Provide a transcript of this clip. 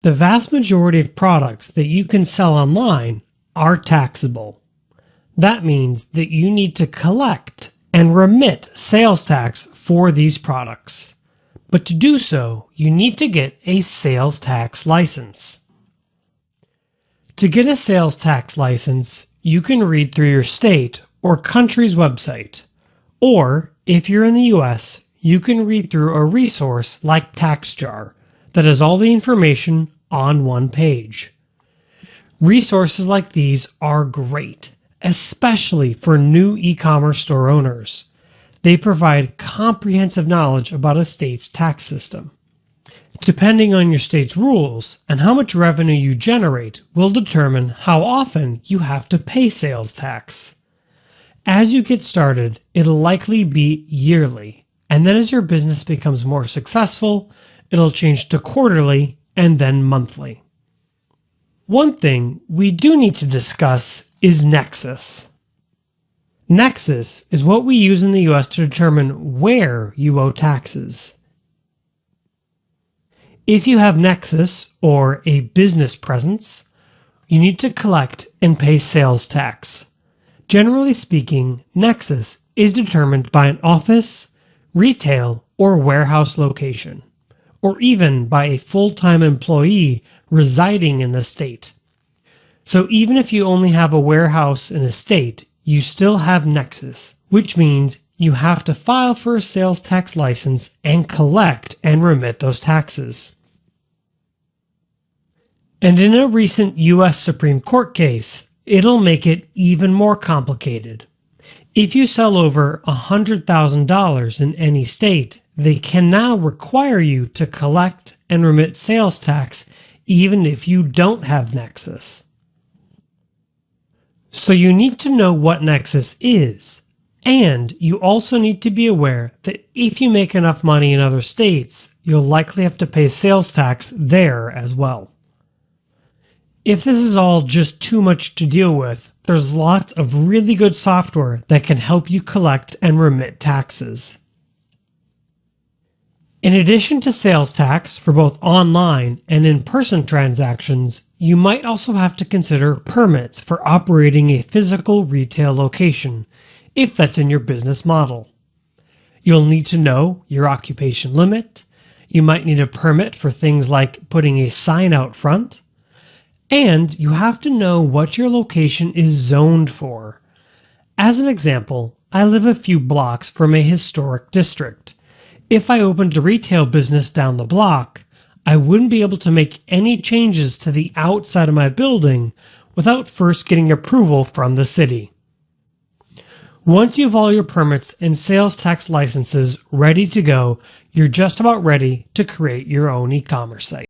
The vast majority of products that you can sell online are taxable. That means that you need to collect and remit sales tax for these products. But to do so, you need to get a sales tax license. To get a sales tax license, you can read through your state or country's website. Or, if you're in the US, you can read through a resource like TaxJar that has all the information on one page. Resources like these are great, especially for new e-commerce store owners. They provide comprehensive knowledge about a state's tax system. Depending on your state's rules and how much revenue you generate will determine how often you have to pay sales tax. As you get started, it'll likely be yearly, and then as your business becomes more successful, it'll change to quarterly and then monthly. One thing we do need to discuss is Nexus. Nexus is what we use in the US to determine where you owe taxes. If you have Nexus or a business presence, you need to collect and pay sales tax. Generally speaking, Nexus is determined by an office, retail, or warehouse location, or even by a full-time employee residing in the state. So even if you only have a warehouse in a state, you still have Nexus, which means you have to file for a sales tax license and collect and remit those taxes. And in a recent US Supreme Court case, it'll make it even more complicated. If you sell over $100,000 in any state, they can now require you to collect and remit sales tax even if you don't have Nexus. So you need to know what Nexus is, and you also need to be aware that if you make enough money in other states, you'll likely have to pay sales tax there as well. If this is all just too much to deal with, there's lots of really good software that can help you collect and remit taxes. In addition to sales tax for both online and in-person transactions, you might also have to consider permits for operating a physical retail location, if that's in your business model. You'll need to know your occupation limit. You might need a permit for things like putting a sign out front. And you have to know what your location is zoned for. As an example, I live a few blocks from a historic district. If I opened a retail business down the block, I wouldn't be able to make any changes to the outside of my building without first getting approval from the city. Once you have all your permits and sales tax licenses ready to go, you're just about ready to create your own e-commerce site.